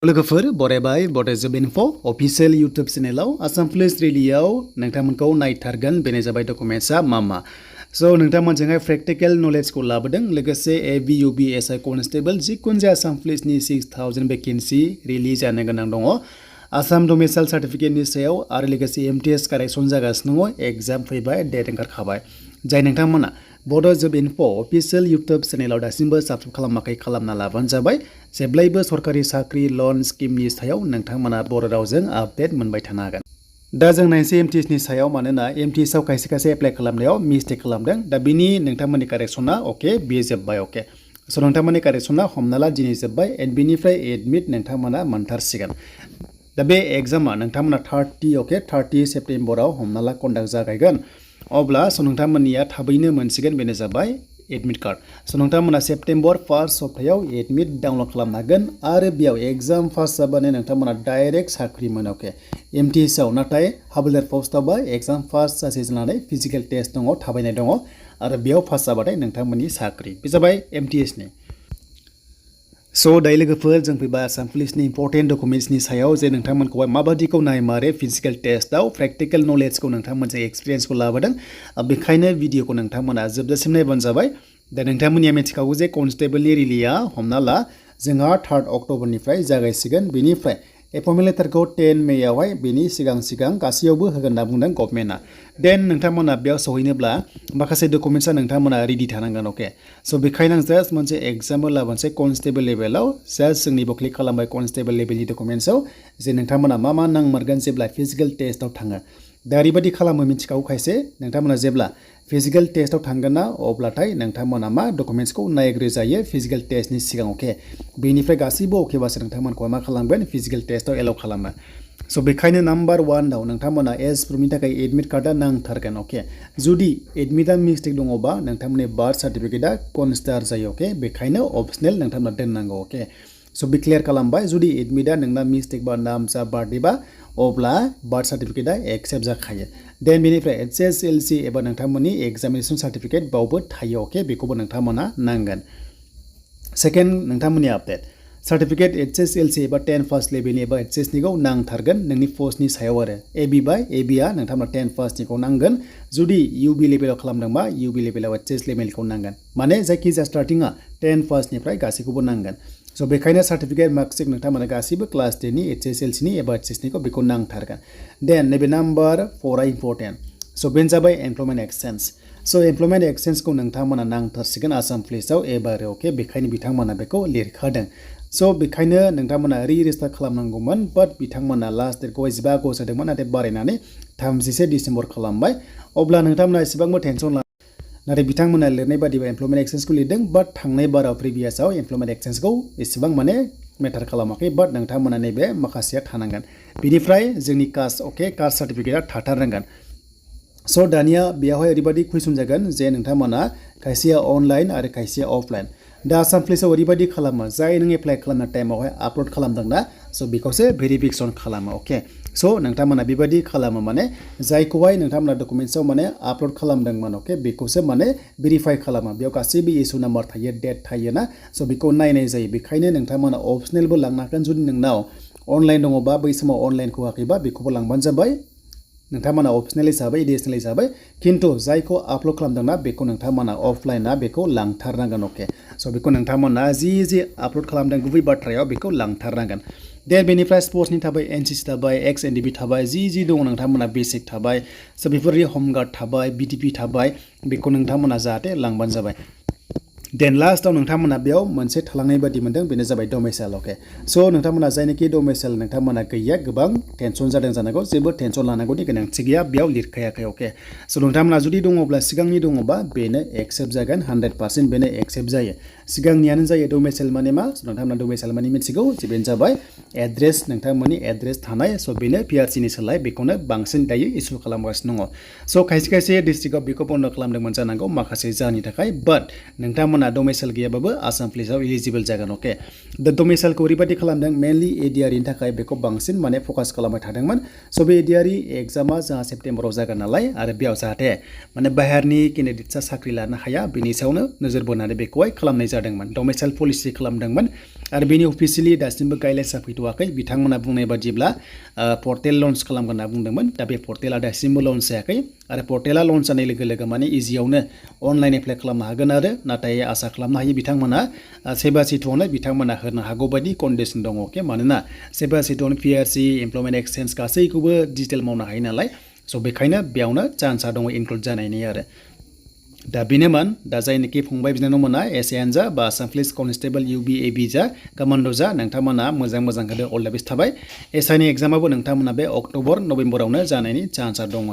लोगोफोर बरायबाय बड'जब info अफिशियेल YouTube चेनेलाव Assam police रेलियाव नोंथांमोनखौ नायथारगोन बेनो जाबाय डकुमेन्ट्सआ मा स' नोंथांमोनजोंहाय प्रेक्टिकल नलेजखौ लाबोदों लोगोसे एबि इउबि एसआइ कनस्टेबल जिखुनु जाया आसाम पुलिसनि 6000 भेकेन्सि रिलिज जानो गोनां दङ आसाम डमिसाइल सार्टिफिकेटनि सायाव आरो लोगोसे MTS कारेक्सन जागासिनो दङ एग्जाम फैबाय डेट ओंखारखाबाय जाय नोंथांमोना बड'जब इनफो अफिशियेल इउटुब चेनेलाव दासिमबो साबस्क्राइब खालामाखै खालामना लाबानो जाबाय जेब्लायबो सरकारि साख्रि लन स्किमनि सायाव नोंथांमोना बर' रावजों आपडेट मोनबाय थानो हागोन दा जों नायनोसै MTS नि सायाव मानोना MTS आव खायसे एप्लाइ खालामनायाव मिस्टेक खालामदों दा बिनि नोंथांमोननि कारेक्सना अके बियो जोब्बाय अके स' नोंथांमोननि कारेक्सना हमना ला दिनै जोब्बाय एन्ड बिनिफ्राय एडमिट नोंथांमोना मोनथारसिगोन दा बे एग्जामा नोंथांमोना 30 सेप्तेम्बराव हमना ला कन्डाक्ट जागायगोन अब्ला स' नोंथांमोननिया थाबैनो मोनसिगोन बेनो जाबाय एडमिट कार्ड स' नोंथांमोना सेप्तेम्बर 1 सप्तायाव एडमिट डाउनलड खालामनो हागोन आरो बेयाव एग्जाम पास जाबानो नोंथांमोना डाइरेक्ट साख्रि मोनो अके MTS आव नाथाय हाबिलदार पस्टआवबा एग्जाम पास जासे जानानै फिजिकेल टेस्ट दङ थाबायनाय दङ आरो बेयाव पास जाबाथाय नोंथांमोननि साख्रि बे जाबाय MTS नि स' दायो लोगोफोर जों फैबाय आसाम पुलिसनि इम्पर्टेन्ट डकुमेन्ट्सनि सायाव जे नोंथांमोनखौहाय माबादिखौ नायमारो फिजिकेल टेस्टआव प्रेक्टिकल नलेजखौ नोंथांमोनजों एक्सपिरियेन्सखौ लाबोदों बेखायनो भिडिअखौ नोंथांमोना जोबजासिम नायबानो जाबाय दा नोंथांमोननिया मिथिखागौ जे कनस्टेबलनि रिलिया हमना ला जोंहा 3 अक्ट'बरनिफ्राय जागायसिगोन बेनिफ्राय एपइन्टमेन्ट लेटारखौ 10 मेआवहाय बेनि सिगां गासैयावबो होगोन होनना बुंदों गभर्नमेन्टआ देन नोंथांमोना बेयाव सहैनोब्ला माखासे डकुमेन्ट्सआ नोंथांमोना रेडि थानांगोन अके स' बेखायनो आं जास्ट मोनसे एग्जाम्पल लाबोनोसै कनस्टेबल लेभेलाव जास्ट जोंनिबो क्लिक खालामबाय कनस्टेबल लेभेलनि डकुमेन्ट्सआव जे नोंथांमोना मा नांमारगोन जेब्ला फिजिकेल टेस्टआव थाङो दा ओरैबायदि खालामो मिथिखागौ खायसे नोंथांमोना जेब्ला फिजिकेल टेस्टआव थांगोन ना अब्लाथाय नोंथांमोना मा डकुमेन्ट्सखौ नायग्रोजायो फिजिकेल टेस्टनि सिगां अके बेनिफ्राय गासैबो अकेबासो नोंथांमोनखौ मा खालामगोन फिजिकेल टेस्टआव एलाउ खालामो स' बेखायनो नाम्बार 1 आव नोंथांमोना एज प्रुफनि थाखाय एडमिट कार्डआ नांथारगोन अके जुदि एडमिटआ मिस्टेक दङबा नोंथांमोननि बार्थ सार्टिफिकेटआ कनसिडार जायो अके बेखायनो अपसनेल नोंथांमोना दोननांगौ अके स' बे क्लियार खालामबाय जुदि एडमिटआ नोंना मिस्टेक बा नाम जा बार्थडेबा अब्ला बार्थ सार्टिफिकेटआ एक्सेप्ट जाखायो देन बेनिफ्राय HSLC एबा नोंथांमोननि एग्जामिनेसन सार्टिफिकेट बावबो थायो अके बेखौबो नोंथांमोना नांगोन सेकेन्ड नोंथांमोननि आपडेट सार्टिफिकेट HSLC एबा 10 फार्स्ट लेभेलनि एबा HS निखौ नांथारगोन नोंनि पस्टनि सायाव आरो एबिआ नोंथांमोना 10 फार्स्टनिखौ नांगोन जुदि UB लेभेलाव खालामदोंबा UB लेभेलाव HS लेभेलखौ नांगोन माने जायखिजाया स्टार्टिंआ 10 फार्स्टनिफ्राय गासैखौबो नांगोन स' बेखायनो सार्टिफिकेट मार्कशिट नोंथांमोना गासैबो क्लास 10 नि HSLC नि एबा HS निखौ बेखौ नांथारगोन देन नैबे नाम्बार 4 आ इम्पर्टेन्ट स' बेनो जाबाय एमप्लयमेन्ट एक्सचेन्ज स' एमप्लयमेन्ट एक्सचेन्जखौ नोंथांमोना नांथारसिगोन आसाम पुलिसाव एबार अके बेखायनो बिथांमोना बेखौ लिरखादों स' बेखायनो नोंथांमोना रेजिस्टार खालामनांगौमोन बाट बिथांमोना लास्ट डेटखौहाय 15 आगस्ट होदोंमोन नाथाय बारायनानै 31 डिसेम्बर खालामबाय अब्ला नोंथांमोना एसेबांबो टेनसन नाथाय बिथांमोना लिरनाय बादिबा एमप्लयमेन्ट एक्सचेन्जखौ लिरदों बाट थांनाय बाराव प्रिभियासआव एमप्लयमेन्ट एक्सचेन्जखौ एसेबां माने मेटार खालामाखै बाट नोंथांमोना नैबे माखासेया थानांगोन बिनिफ्राय जोंनि कास्ट अके कास्ट सार्टिफिकेटआ थाथारनांगोन स' दानिया बेयावहाय ओरैबायदि कुइसन जागोन जे नोंथांमोना खायसेया अनलाइन आरो खायसेया अफलाइन दा आसाम पुलिसाव ओरैबायदि खालामो जाय नों एप्लाइ खालामनाय टाइमावहाय आपल'ड खालामदोंना स' बेखौसो भेरिफिकेसन खालामो अके स' नोंथांमोना बेबायदि खालामो माने जायखौहाय नोंथांमोना डकुमेन्ट्सआव माने आपल'ड खालामदोंमोन अके बेखौसो माने भेरिफाइ खालामो बेयाव गासैबो इस्यु नाम्बार थायो डेट थायोना स' बेखौ नायनाय जायो बेखायनो नोंथांमोना अपसनेलबो लांनो हागोन जुदि नोंनाव अनलाइन दङबा बै समाव अनलाइनखौ होआखैबा बेखौबो लांबानो जाबाय नोंथांमोना अपसनेल हिसाबै एडिशनेल हिसाबै खिन्थु जायखौ आपल'ड खालामदोंना बेखौ नोंथांमोना अफलाइना बेखौ लांथारनांगोन अके स' बेखौ नोंथांमोना जि आपल'ड खालामदों गुबै बाथ्रायाव बेखौ लांथारनांगोन देन बेनिफ्राय स्पर्ट्सनि थाबाय NCC थाबाय XNDB थाबाय जि दङ नोंथांमोना बेसिक थाबाय स' बेफोरनि हमगार्ड थाबाय BTP थाबाय बेखौ नोंथांमोना जाहाथे लांबानो जाबाय देन लास्टआव नोंथांमोना बेयाव मोनसे थालांनाय बादि मोनदों बेनो जाबाय डमिसाइल अके स' नोंथांमोना जायनाखि डमिसाइल नोंथांमोना गैया गोबां टेनसन जादों जानांगौ जेबो टेनसन लानांगौनि गोनांथि गैया बेयाव लिरखायाखै अके स' नोंथांमोना जुदि दङब्ला सिगांनि दङबा बेनो एक्सेप्ट जागोन 100% बेनो एक्सेप्ट जायो सिगांनियानो जायो डमिसाइल माने मा नोंथांमोना डमिसाइल माने मिथिगौ जे बेनो जाबाय एड्रेस नोंथांमोननि एड्रेस थानाय स' बेनो PRCनि सोलाय बेखौनो बांसिन दायो इसु खालामगासिनो दङ स' खायसे डिस्ट्रिक्टआव बेखौ बन्द खालामदोंमोन जानांगौ माखासे जाहोननि थाखाय बाट नोंथांमोना डमिसाइल गैयाबाबो आसाम पुलिसाव इलिजिबल जागोन अके दा डमिसाइलखौ ओरैबायदि खालामदों मेनलि एडिआरनि थाखाय बेखौ बांसिन माने फकास खालामबाय थादोंमोन स' बे एडिआरनि एग्जामा जोंहा सेप्तेम्बराव जागोन नालाय आरो बेयाव जाहाथे माने बाहेरनि केन्डिडेट्सआ साख्रि लानो हाया बेनि सायावनो नोजोर बोनानै बेखौहाय खालामनाय जादोंमोन डमिसाइल पलिसि खालामदोंमोन आरो बेनि अफिसियेलि दासिमबो गाइडलाइन्सआ फैथ'वाखै बिथांमोना बुंनाय बादिब्ला पर्टेल लन्च खालामगोन होनना बुंदोंमोन दा बे पर्टेला दासिमबो लन्च जायाखै आरो पर्टेला लन्च जानाय लोगो लोगो माने इजियावनो अनलाइन एप्लाइ खालामनो हागोन आरो नाथाय आसा खालामनो हायो बिथांमोना सेबा सिटआवनो बिथांमोना होनो हागौ बायदि कन्डिसन दङ अके मानोना सेबा सिटआवनो पिआरसि एमप्लयमेन्ट एक्सचेन्ज गासैखौबो डिजिटेल मावनो हायो नालाय स' बेखायनो बेयावनो चान्सआ दङ इनक्लुड जानायनि आरो दा बेनोमोन दा जायनोखि फंबाय बिनानावमोना एसआइआनो जा बा आसाम पुलिस कनस्टेबल इउबि एबि जा कमान्ड' जा नोंथांमोना मोजां होदो अल द बेस्ट थाबाय एसआइनि एग्जामाबो नोंथांमोना बे अक्ट'बर नभेम्बरावनो जानायनि चान्सआ दङ